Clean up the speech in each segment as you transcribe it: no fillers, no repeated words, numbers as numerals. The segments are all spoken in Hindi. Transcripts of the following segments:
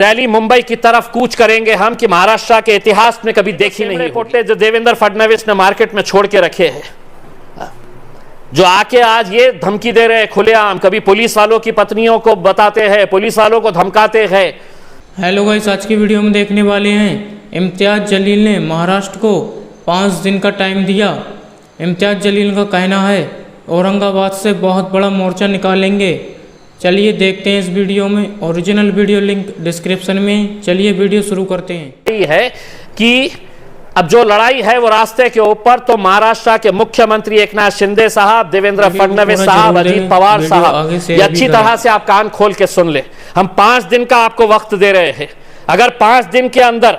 रैली मुंबई की तरफ कूच करेंगे हम कि महाराष्ट्र के इतिहास में कभी देखी नहीं पोटे जो देवेंद्र फडणवीस ने मार्केट में छोड़ के रखे हैं, जो आके आज ये धमकी दे रहे हैं खुलेआम, कभी पुलिस वालों की पत्नियों को बताते हैं, पुलिस वालों को धमकाते हैं। हेलो गाइस, आज की वीडियो में देखने वाले हैं इम्तियाज जलील ने महाराष्ट्र को 5 दिन का टाइम दिया। इम्तियाज जलील का कहना है औरंगाबाद से बहुत बड़ा मोर्चा निकालेंगे। चलिए देखते हैं इस वीडियो में, ओरिजिनल वीडियो लिंक डिस्क्रिप्शन में। चलिए वीडियो शुरू करते हैं। यही है कि अब जो लड़ाई है वो रास्ते के ऊपर, तो महाराष्ट्र के मुख्यमंत्री एकनाथ शिंदे साहब, देवेंद्र फडणवीस साहब, अजीत पवार साहब, ये अच्छी तरह से आप कान खोल के सुन ले। हम 5 दिन का आपको वक्त दे रहे हैं। अगर 5 दिन के अंदर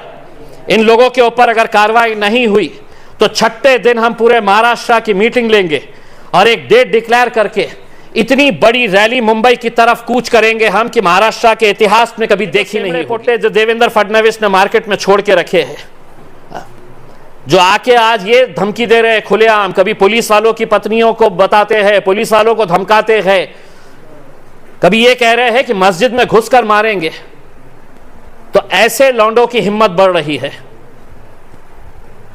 इन लोगों के ऊपर अगर कार्रवाई नहीं हुई तो 6ठे दिन हम पूरे महाराष्ट्र की मीटिंग लेंगे और एक डेट डिक्लेयर करके इतनी बड़ी रैली मुंबई की तरफ कूच करेंगे हम कि महाराष्ट्र के इतिहास में कभी देखी नहीं पोटे जो देवेंद्र फडणवीस ने मार्केट में छोड़ के रखे हैं, जो आके आज ये धमकी दे रहे हैं खुलेआम, कभी पुलिस वालों की पत्नियों को बताते हैं, पुलिस वालों को धमकाते हैं, कभी ये कह रहे हैं कि मस्जिद में घुसकर मारेंगे। तो ऐसे लौंडों की हिम्मत बढ़ रही है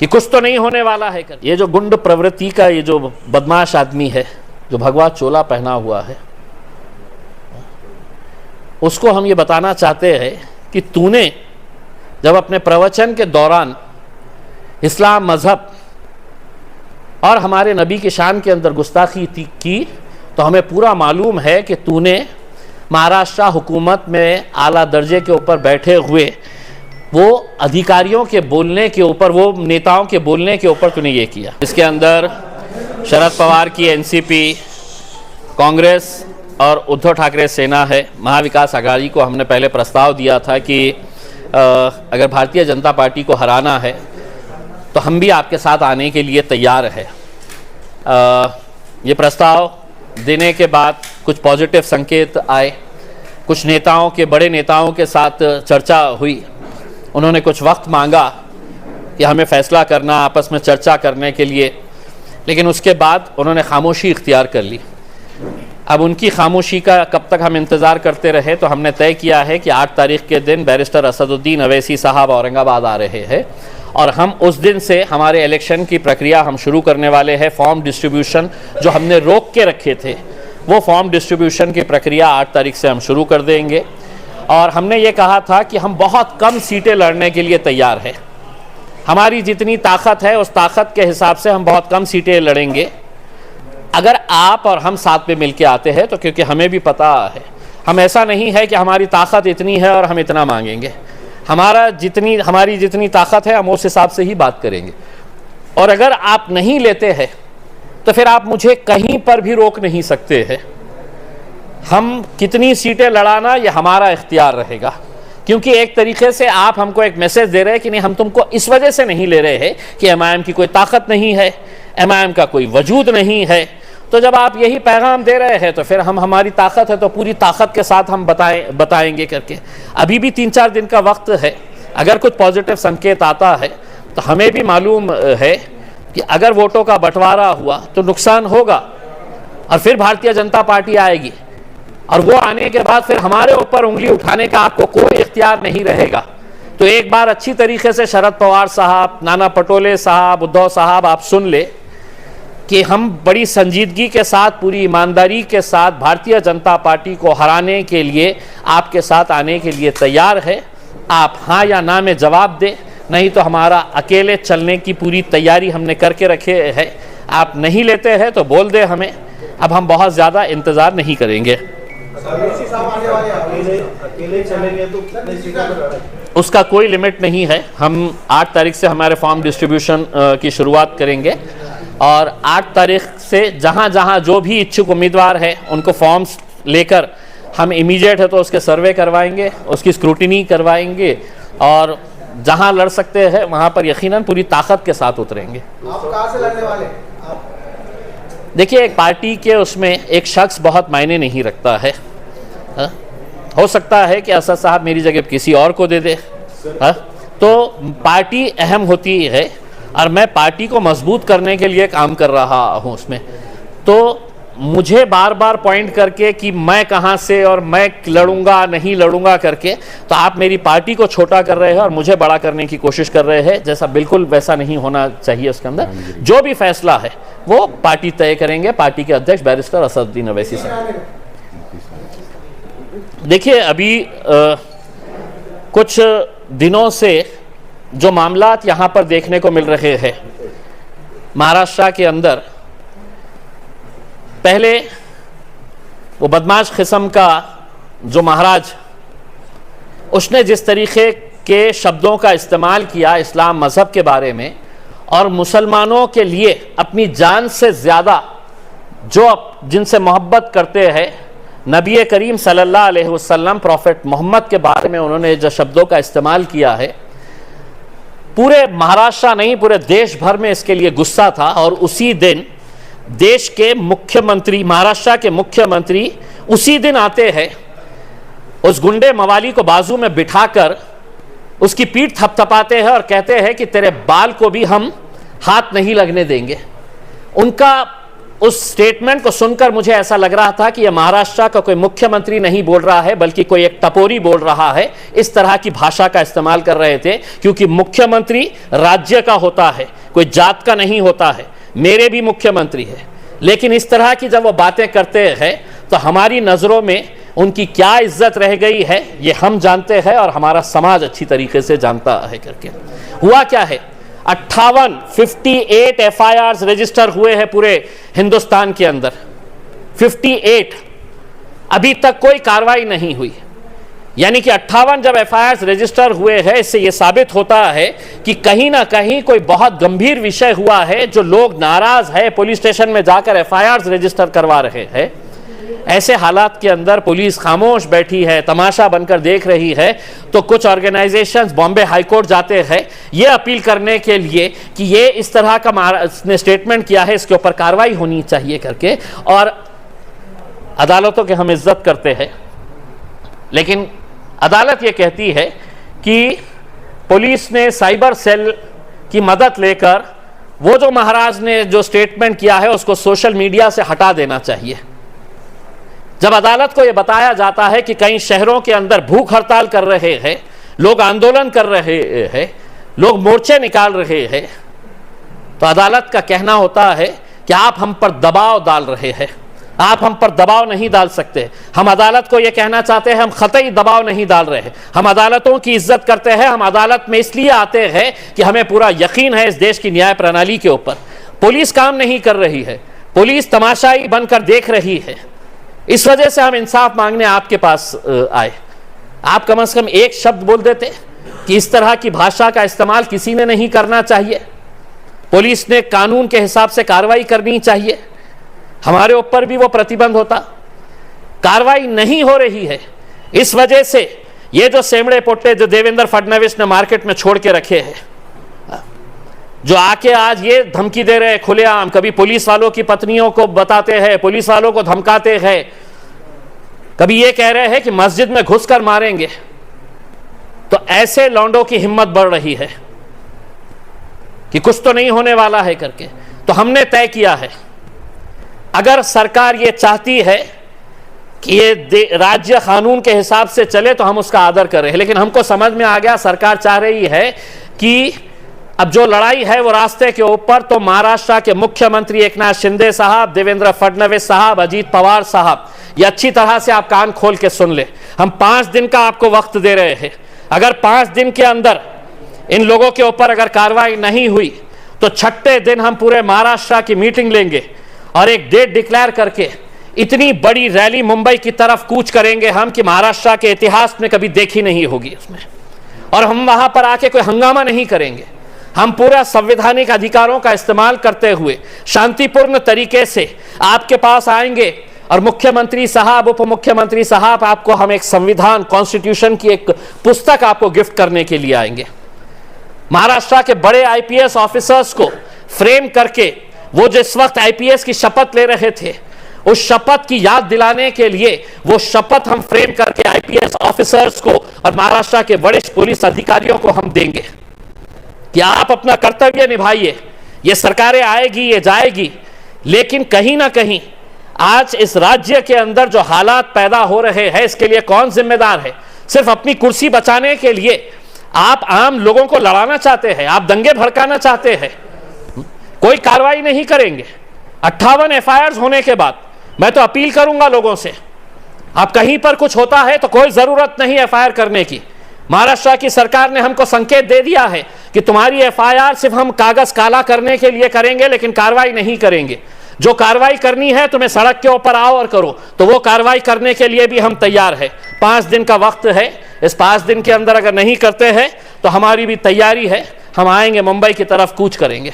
कि कुछ तो नहीं होने वाला है। ये जो गुंड प्रवृत्ति का ये जो बदमाश आदमी है, जो भगवा चोला पहना हुआ है, उसको हम ये बताना चाहते हैं कि तूने जब अपने प्रवचन के दौरान इस्लाम मजहब और हमारे नबी की शान के अंदर गुस्ताखी की, तो हमें पूरा मालूम है कि तूने महाराष्ट्र हुकूमत में आला दर्जे के ऊपर बैठे हुए वो अधिकारियों के बोलने के ऊपर, वो नेताओं के बोलने के ऊपर तूने ये किया। इसके अंदर शरद पवार की एनसीपी, कांग्रेस और उद्धव ठाकरे सेना है। महाविकास आघाड़ी को हमने पहले प्रस्ताव दिया था कि अगर भारतीय जनता पार्टी को हराना है तो हम भी आपके साथ आने के लिए तैयार है। ये प्रस्ताव देने के बाद कुछ पॉजिटिव संकेत आए, कुछ नेताओं के, बड़े नेताओं के साथ चर्चा हुई। उन्होंने कुछ वक्त मांगा कि हमें फैसला करना, आपस में चर्चा करने के लिए, लेकिन उसके बाद उन्होंने खामोशी इख्तियार कर ली। अब उनकी खामोशी का कब तक हम इंतज़ार करते रहे, तो हमने तय किया है कि 8 तारीख के दिन बैरिस्टर असदुद्दीन अवैसी साहब औरंगाबाद आ रहे हैं और हम उस दिन से हमारे इलेक्शन की प्रक्रिया हम शुरू करने वाले हैं। फॉर्म डिस्ट्रीब्यूशन जो हमने रोक के रखे थे, वो फॉर्म डिस्ट्रीब्यूशन की प्रक्रिया 8 तारीख से हम शुरू कर देंगे। और हमने ये कहा था कि हम बहुत कम सीटें लड़ने के लिए तैयार हैं। हमारी जितनी ताकत है उस ताकत के हिसाब से हम बहुत कम सीटें लड़ेंगे। अगर आप और हम साथ में मिलके आते हैं तो, क्योंकि हमें भी पता है, हम ऐसा नहीं है कि हमारी ताकत इतनी है और हम इतना मांगेंगे। हमारी जितनी ताकत है हम उस हिसाब से ही बात करेंगे। और अगर आप नहीं लेते हैं तो फिर आप मुझे कहीं पर भी रोक नहीं सकते हैं। हम कितनी सीटें लड़ाना ये हमारा इख्तियार रहेगा, क्योंकि एक तरीके से आप हमको एक मैसेज दे रहे हैं कि नहीं, हम तुमको इस वजह से नहीं ले रहे हैं कि एमआईएम की कोई ताकत नहीं है, एमआईएम का कोई वजूद नहीं है। तो जब आप यही पैगाम दे रहे हैं तो फिर हम, हमारी ताकत है तो पूरी ताकत के साथ हम बताएंगे करके। अभी भी 3-4 दिन का वक्त है। अगर कुछ पॉजिटिव संकेत आता है तो हमें भी मालूम है कि अगर वोटों का बंटवारा हुआ तो नुकसान होगा और फिर भारतीय जनता पार्टी आएगी, और वो आने के बाद फिर हमारे ऊपर उंगली उठाने का आपको कोई इख्तियार नहीं रहेगा। तो एक बार अच्छी तरीके से शरद पवार साहब, नाना पटोले साहब, उद्धव साहब, आप सुन ले कि हम बड़ी संजीदगी के साथ, पूरी ईमानदारी के साथ भारतीय जनता पार्टी को हराने के लिए आपके साथ आने के लिए तैयार है। आप हाँ या ना में जवाब दें, नहीं तो हमारा अकेले चलने की पूरी तैयारी हमने करके रखे है। आप नहीं लेते हैं तो बोल दें हमें, अब हम बहुत ज़्यादा इंतज़ार नहीं करेंगे। उसका कोई लिमिट नहीं है। हम 8 तारीख से हमारे फॉर्म डिस्ट्रीब्यूशन की शुरुआत करेंगे और 8 तारीख से जहां जहां जो भी इच्छुक उम्मीदवार है उनको फॉर्म्स लेकर हम इमीडिएट है तो उसके सर्वे करवाएंगे, उसकी स्क्रूटिनी करवाएंगे और जहां लड़ सकते हैं वहां पर यकीनन पूरी ताकत के साथ उतरेंगे। आप कहां से लड़ने वाले? देखिए, एक पार्टी के उसमें एक शख्स बहुत मायने नहीं रखता है। हो सकता है कि असद साहब मेरी जगह किसी और को दे दे, तो पार्टी अहम होती है और मैं पार्टी को मजबूत करने के लिए काम कर रहा हूं उसमें। तो मुझे बार बार पॉइंट करके कि मैं कहां से और मैं लड़ूंगा नहीं लड़ूंगा करके, तो आप मेरी पार्टी को छोटा कर रहे हैं और मुझे बड़ा करने की कोशिश कर रहे हैं, जैसा बिल्कुल वैसा नहीं होना चाहिए। उसके अंदर जो भी फैसला है वो पार्टी तय करेंगे, पार्टी के अध्यक्ष बैरिस्टर असदुद्दीन अवैसी साहब। देखिए, अभी कुछ दिनों से जो मामलात यहां पर देखने को मिल रहे हैं महाराष्ट्र के अंदर, पहले वो बदमाश किस्म का जो महाराज, उसने जिस तरीके के शब्दों का इस्तेमाल किया इस्लाम मज़हब के बारे में, और मुसलमानों के लिए अपनी जान से ज़्यादा जो जिनसे मोहब्बत करते हैं, नबी करीम सल्लल्लाहु अलैहि वसल्लम प्रॉफेट मोहम्मद के बारे में उन्होंने जो शब्दों का इस्तेमाल किया है, पूरे महाराष्ट्र नहीं पूरे देश भर में इसके लिए गुस्सा था। और उसी दिन देश के मुख्यमंत्री, महाराष्ट्र के मुख्यमंत्री उसी दिन आते हैं, उस गुंडे मवाली को बाजू में बिठाकर उसकी पीठ थपथपाते हैं और कहते हैं कि तेरे बाल को भी हम हाथ नहीं लगने देंगे। उनका उस स्टेटमेंट को सुनकर मुझे ऐसा लग रहा था कि यह महाराष्ट्र का कोई मुख्यमंत्री नहीं बोल रहा है, बल्कि कोई एक टपोरी बोल रहा है। इस तरह की भाषा का इस्तेमाल कर रहे थे, क्योंकि मुख्यमंत्री राज्य का होता है, कोई जात का नहीं होता है। मेरे भी मुख्यमंत्री है, लेकिन इस तरह की जब वो बातें करते हैं तो हमारी नज़रों में उनकी क्या इज्जत रह गई है ये हम जानते हैं और हमारा समाज अच्छी तरीके से जानता है। करके हुआ क्या है, 58 FIRs रजिस्टर हुए हैं पूरे हिंदुस्तान के अंदर, 58। अभी तक कोई कार्रवाई नहीं हुई। यानी कि 58 जब FIRs रजिस्टर हुए हैं, इससे यह साबित होता है कि कहीं ना कहीं कोई बहुत गंभीर विषय हुआ है, जो लोग नाराज है, पुलिस स्टेशन में जाकर FIRs रजिस्टर करवा रहे हैं। ऐसे हालात के अंदर पुलिस खामोश बैठी है, तमाशा बनकर देख रही है, तो कुछ ऑर्गेनाइजेशंस बॉम्बे हाईकोर्ट जाते हैं ये अपील करने के लिए कि ये इस तरह का ने स्टेटमेंट किया है, इसके ऊपर कार्रवाई होनी चाहिए करके। और अदालतों की हम इज्जत करते हैं, लेकिन अदालत ये कहती है कि पुलिस ने साइबर सेल की मदद लेकर वो जो महाराज ने जो स्टेटमेंट किया है उसको सोशल मीडिया से हटा देना चाहिए। जब अदालत को यह बताया जाता है कि कई शहरों के अंदर भूख हड़ताल कर रहे हैं, लोग आंदोलन कर रहे हैं, लोग मोर्चे निकाल रहे हैं, तो अदालत का कहना होता है कि आप हम पर दबाव डाल रहे हैं। आप हम पर दबाव नहीं डाल सकते। हम अदालत को यह कहना चाहते हैं हम कतई दबाव नहीं डाल रहे। हम अदालतों की इज्जत करते हैं। हम अदालत में इसलिए आते हैं कि हमें पूरा यकीन है इस देश की न्याय प्रणाली के ऊपर। पुलिस काम नहीं कर रही है, पुलिस तमाशाई बनकर देख रही है। इस वजह से हम इंसाफ मांगने आपके पास आए। आप कम से कम एक शब्द बोल देते कि इस तरह की भाषा का इस्तेमाल किसी ने नहीं करना चाहिए, पुलिस ने कानून के हिसाब से कार्रवाई करनी चाहिए, हमारे ऊपर भी वो प्रतिबंध होता। कार्रवाई नहीं हो रही है। इस वजह से ये जो सेमड़े पोट्टे जो देवेंद्र फडणवीस ने मार्केट में छोड़ के रखे हैं, जो आके आज ये धमकी दे रहे हैं खुलेआम, कभी पुलिस वालों की पत्नियों को बताते हैं, पुलिस वालों को धमकाते हैं, कभी ये कह रहे हैं कि मस्जिद में घुसकर मारेंगे, तो ऐसे लौंडों की हिम्मत बढ़ रही है कि कुछ तो नहीं होने वाला है करके। तो हमने तय किया है, अगर सरकार ये चाहती है कि ये राज्य कानून के हिसाब से चले तो हम उसका आदर करें, लेकिन हमको समझ में आ गया सरकार चाह रही है कि अब जो लड़ाई है वो रास्ते के ऊपर। तो महाराष्ट्र के मुख्यमंत्री एकनाथ शिंदे साहब, देवेंद्र फडणवीस साहब, अजीत पवार साहब, ये अच्छी तरह से आप कान खोल के सुन ले। हम 5 दिन का आपको वक्त दे रहे हैं। अगर 5 दिन के अंदर इन लोगों के ऊपर अगर कार्रवाई नहीं हुई तो 6ठे दिन हम पूरे महाराष्ट्र की मीटिंग लेंगे और एक डेट डिक्लेयर करके इतनी बड़ी रैली मुंबई की तरफ कूच करेंगे हम कि महाराष्ट्र के इतिहास में कभी देखी नहीं होगी उसमें। और हम वहां पर आके कोई हंगामा नहीं करेंगे। हम पूरा संवैधानिक अधिकारों का इस्तेमाल करते हुए शांतिपूर्ण तरीके से आपके पास आएंगे और मुख्यमंत्री साहब, उप मुख्यमंत्री साहब, आपको हम एक संविधान, कॉन्स्टिट्यूशन की एक पुस्तक आपको गिफ्ट करने के लिए आएंगे। महाराष्ट्र के बड़े IPS ऑफिसर्स को फ्रेम करके वो जिस वक्त IPS की शपथ ले रहे थे उस शपथ की याद दिलाने के लिए वो शपथ हम फ्रेम करके IPS ऑफिसर्स को और महाराष्ट्र के वरिष्ठ पुलिस अधिकारियों को हम देंगे कि आप अपना कर्तव्य निभाइए। ये सरकारें आएगी, ये जाएगी, लेकिन कहीं ना कहीं आज इस राज्य के अंदर जो हालात पैदा हो रहे हैं इसके लिए कौन जिम्मेदार है? सिर्फ अपनी कुर्सी बचाने के लिए आप आम लोगों को लड़ाना चाहते हैं, आप दंगे भड़काना चाहते हैं, कोई कार्रवाई नहीं करेंगे। 58 एफआईआर होने के बाद मैं तो अपील करूंगा लोगों से, आप कहीं पर कुछ होता है तो कोई जरूरत नहीं एफआईआर करने की। महाराष्ट्र की सरकार ने हमको संकेत दे दिया है कि तुम्हारी एफआईआर सिर्फ हम कागज काला करने के लिए करेंगे, लेकिन कार्रवाई नहीं करेंगे। जो कार्रवाई करनी है तुम्हें सड़क के ऊपर आओ और करो, तो वो कार्रवाई करने के लिए भी हम तैयार है। 5 दिन का वक्त है, इस 5 दिन के अंदर अगर नहीं करते हैं तो हमारी भी तैयारी है, हम आएंगे, मुंबई की तरफ कूच करेंगे।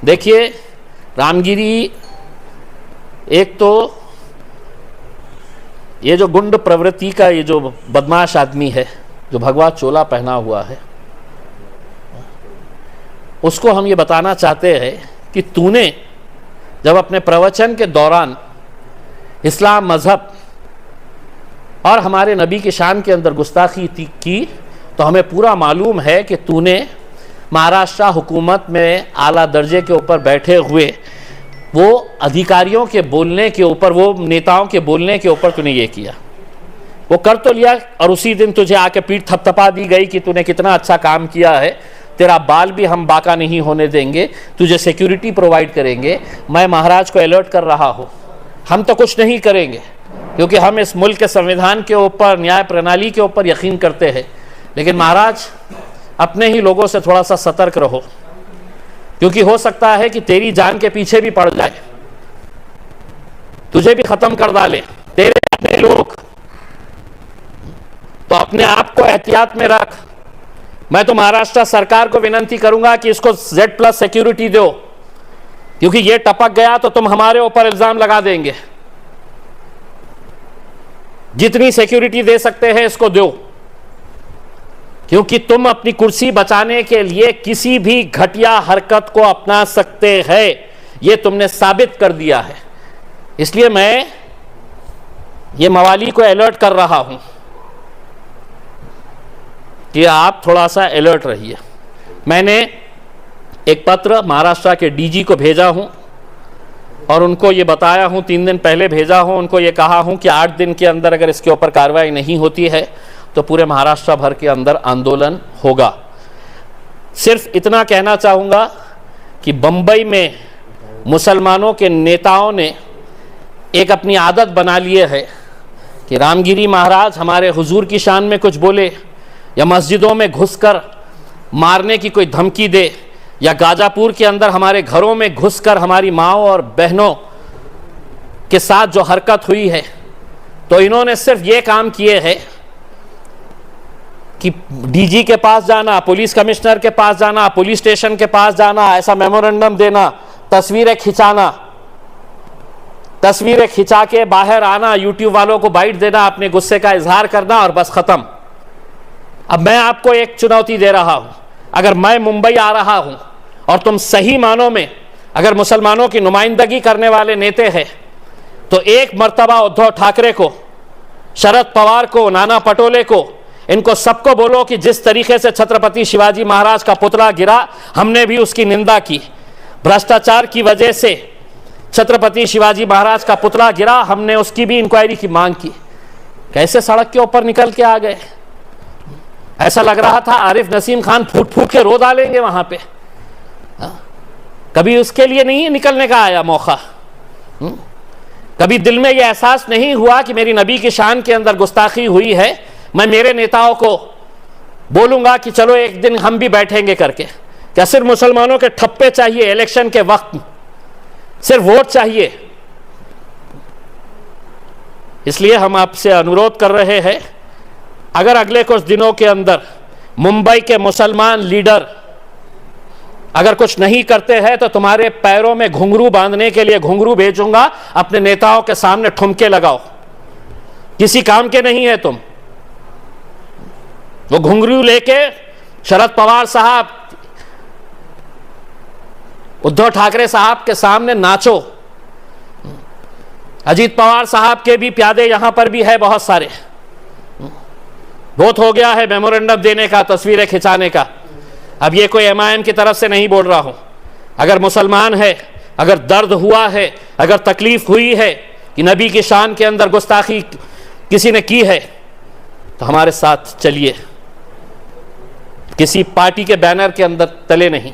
देखिए रामगिरी, एक तो ये जो गुंड प्रवृत्ति का ये जो बदमाश आदमी है, जो भगवा चोला पहना हुआ है, उसको हम ये बताना चाहते हैं कि तूने जब अपने प्रवचन के दौरान इस्लाम मजहब और हमारे नबी की शान के अंदर गुस्ताखी की, तो हमें पूरा मालूम है कि तूने महाराष्ट्र हुकूमत में आला दर्जे के ऊपर बैठे हुए वो अधिकारियों के बोलने के ऊपर, वो नेताओं के बोलने के ऊपर तूने ये किया। वो कर तो लिया और उसी दिन तुझे आके पीठ थपथपा दी गई कि तूने कितना अच्छा काम किया है, तेरा बाल भी हम बाका नहीं होने देंगे, तुझे सिक्योरिटी प्रोवाइड करेंगे। मैं महाराज को अलर्ट कर रहा हूँ, हम तो कुछ नहीं करेंगे क्योंकि हम इस मुल्क के संविधान के ऊपर, न्याय प्रणाली के ऊपर यकीन करते हैं। लेकिन महाराज अपने ही लोगों से थोड़ा सा सतर्क रहो, क्योंकि हो सकता है कि तेरी जान के पीछे भी पड़ जाए, तुझे भी खत्म कर डाले तेरे अपने लोग। तो अपने आप को एहतियात में रख। मैं तो महाराष्ट्र सरकार को विनती करूंगा कि इसको Z+ सिक्योरिटी दो, क्योंकि ये टपक गया तो तुम हमारे ऊपर इल्जाम लगा देंगे। जितनी सिक्योरिटी दे सकते हैं इसको दो, क्योंकि तुम अपनी कुर्सी बचाने के लिए किसी भी घटिया हरकत को अपना सकते हैं, यह तुमने साबित कर दिया है। इसलिए मैं ये मवाली को अलर्ट कर रहा हूं कि आप थोड़ा सा अलर्ट रहिए। मैंने एक पत्र महाराष्ट्र के डीजी को भेजा हूं और उनको ये बताया हूं, 3 दिन पहले भेजा हूं, उनको ये कहा हूं कि 8 दिन के अंदर अगर इसके ऊपर कार्रवाई नहीं होती है तो पूरे महाराष्ट्र भर के अंदर आंदोलन होगा। सिर्फ इतना कहना चाहूँगा कि बंबई में मुसलमानों के नेताओं ने एक अपनी आदत बना लिए है कि रामगिरी महाराज हमारे हुजूर की शान में कुछ बोले या मस्जिदों में घुसकर मारने की कोई धमकी दे या गाजापुर के अंदर हमारे घरों में घुसकर हमारी माँओं और बहनों के साथ जो हरकत हुई है, तो इन्होंने सिर्फ ये काम किए हैं कि डीजी के पास जाना, पुलिस कमिश्नर के पास जाना, पुलिस स्टेशन के पास जाना, ऐसा मेमोरेंडम देना, तस्वीरें खिंचाना, तस्वीरें खिंचा के बाहर आना, यूट्यूब वालों को बाइट देना, अपने गुस्से का इजहार करना और बस खत्म। अब मैं आपको एक चुनौती दे रहा हूं, अगर मैं मुंबई आ रहा हूं और तुम सही मानों में अगर मुसलमानों की नुमाइंदगी करने वाले नेता हैं, तो एक मर्तबा उद्धव ठाकरे को, शरद पवार को, नाना पटोले को, इनको सबको बोलो कि जिस तरीके से छत्रपति शिवाजी महाराज का पुतला गिरा, हमने भी उसकी निंदा की। भ्रष्टाचार की वजह से छत्रपति शिवाजी महाराज का पुतला गिरा, हमने उसकी भी इंक्वायरी की मांग की। कैसे सड़क के ऊपर निकल के आ गए, ऐसा लग रहा था आरिफ नसीम खान फूट फूट के रो डालेंगे वहां पे। कभी उसके लिए नहीं निकलने का आया मौका, कभी दिल में यह एहसास नहीं हुआ कि मेरी नबी की शान के अंदर गुस्ताखी हुई है, मैं मेरे नेताओं को बोलूंगा कि चलो एक दिन हम भी बैठेंगे करके। क्या सिर्फ मुसलमानों के ठप्पे चाहिए इलेक्शन के वक्त, सिर्फ वोट चाहिए? इसलिए हम आपसे अनुरोध कर रहे हैं, अगर अगले कुछ दिनों के अंदर मुंबई के मुसलमान लीडर अगर कुछ नहीं करते हैं तो तुम्हारे पैरों में घुंघरू बांधने के लिए घुंघरू भेजूंगा, अपने नेताओं के सामने ठुमके लगाओ, किसी काम के नहीं है तुम। वो घुंघरू लेके शरद पवार साहब, उद्धव ठाकरे साहब के सामने नाचो। अजीत पवार साहब के भी प्यादे यहां पर भी है बहुत सारे। बहुत हो गया है मेमोरेंडम देने का, तस्वीरें खिंचाने का। अब ये कोई MIM की तरफ से नहीं बोल रहा हूं। अगर मुसलमान है, अगर दर्द हुआ है, अगर तकलीफ हुई है कि नबी की शान के अंदर गुस्ताखी किसी ने की है, तो हमारे साथ चलिए। किसी पार्टी के बैनर के अंदर तले नहीं,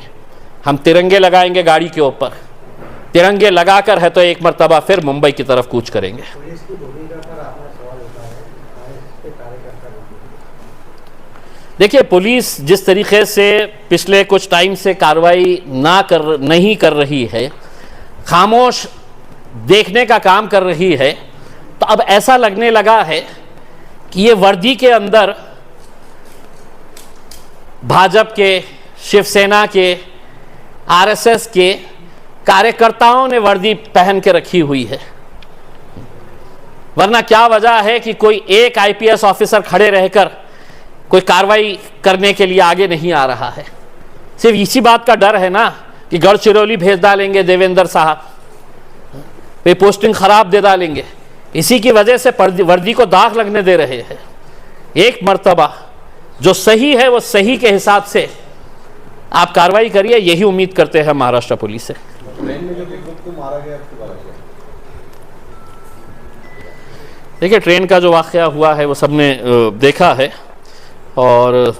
हम तिरंगे लगाएंगे गाड़ी के ऊपर। तिरंगे लगाकर है तो एक मर्तबा फिर मुंबई की तरफ कूच करेंगे। देखिए, पुलिस जिस तरीके से पिछले कुछ टाइम से कार्रवाई नहीं कर रही है, खामोश देखने का काम कर रही है, तो अब ऐसा लगने लगा है कि ये वर्दी के अंदर भाजपा के, शिवसेना के, आरएसएस के कार्यकर्ताओं ने वर्दी पहन के रखी हुई है। वरना क्या वजह है कि कोई एक आईपीएस ऑफिसर खड़े रहकर कोई कार्रवाई करने के लिए आगे नहीं आ रहा है? सिर्फ इसी बात का डर है ना कि गढ़चिरौली भेज डालेंगे देवेंद्र साहब, वे पोस्टिंग खराब दे डालेंगे। इसी की वजह से वर्दी को दाग लगने दे रहे हैं। एक मर्तबा जो सही है वो सही के हिसाब से आप कार्रवाई करिए, यही उम्मीद करते हैं महाराष्ट्र पुलिस से। देखिए, ट्रेन का जो वाक़या हुआ है वो सबने देखा है, और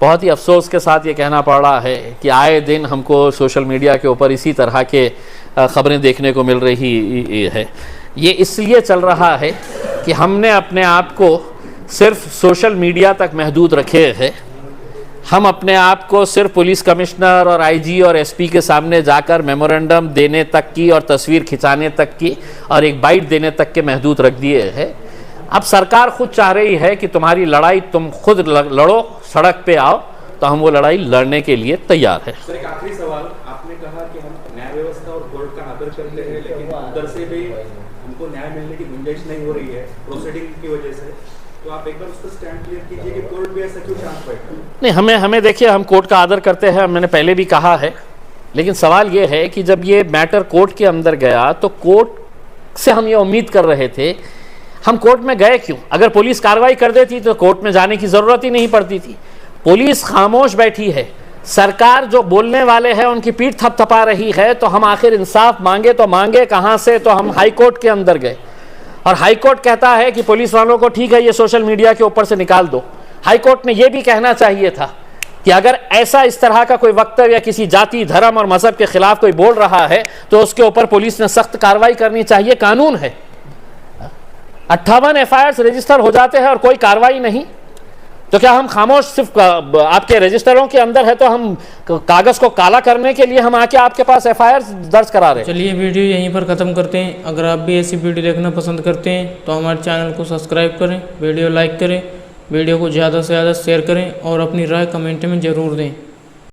बहुत ही अफसोस के साथ ये कहना पड़ रहा है कि आए दिन हमको सोशल मीडिया के ऊपर इसी तरह के ख़बरें देखने को मिल रही है। ये इसलिए चल रहा है कि हमने अपने आप को सिर्फ सोशल मीडिया तक महदूद रखे हैं। हम अपने आप को सिर्फ पुलिस कमिश्नर और आईजी और एसपी के सामने जाकर मेमोरेंडम देने तक की और तस्वीर खिंचाने तक की और एक बाइट देने तक के महदूद रख दिए हैं। अब सरकार खुद चाह रही है कि तुम्हारी लड़ाई तुम खुद लड़ो, सड़क पे आओ, तो हम वो लड़ाई लड़ने के लिए तैयार है। सर, एक आखिरी सवाल, आपने कहा कि हम न्याय व्यवस्था और कोर्ट का आदर करते हैं, लेकिन उधर से भी हमको न्याय मिलने की गुंजाइश नहीं हो रही है प्रोसीडिंग की वजह से, तो आप एक बार उसका स्टैंड क्लियर कीजिए कि कोर्ट भी ऐसा क्यों चांस बैठा? नहीं, हमें देखिए, हम कोर्ट का आदर करते हैं, मैंने पहले भी कहा है, लेकिन सवाल ये है कि जब ये मैटर कोर्ट के अंदर गया तो कोर्ट से हम ये उम्मीद कर रहे थे। हम कोर्ट में गए क्यों? अगर पुलिस कार्रवाई कर देती तो कोर्ट में जाने की ज़रूरत ही नहीं पड़ती थी। पुलिस खामोश बैठी है, सरकार जो बोलने वाले हैं उनकी पीठ थपथपा रही है, तो हम आखिर इंसाफ मांगे तो मांगे कहाँ से? तो हम हाई कोर्ट के अंदर गए, और हाई कोर्ट कहता है कि पुलिस वालों को ठीक है, ये सोशल मीडिया के ऊपर से निकाल दो। हाई कोर्ट ने यह भी कहना चाहिए था कि अगर ऐसा इस तरह का कोई वक्तव्य या किसी जाति, धर्म और मजहब के खिलाफ कोई बोल रहा है तो उसके ऊपर पुलिस ने सख्त कार्रवाई करनी चाहिए। कानून है। 58 एफआईआर रजिस्टर हो जाते हैं और कोई कार्रवाई नहीं, तो क्या हम खामोश सिर्फ आपके रजिस्टरों के अंदर है तो हम कागज को काला करने के लिए हम आके आपके पास एफआईआर दर्ज करा रहे हैं? चलिए वीडियो यहीं पर ख़त्म करते हैं। अगर आप भी ऐसी वीडियो देखना पसंद करते हैं तो हमारे चैनल को सब्सक्राइब करें, वीडियो लाइक करें, वीडियो को ज़्यादा से ज़्यादा शेयर करें और अपनी राय कमेंट में ज़रूर दें।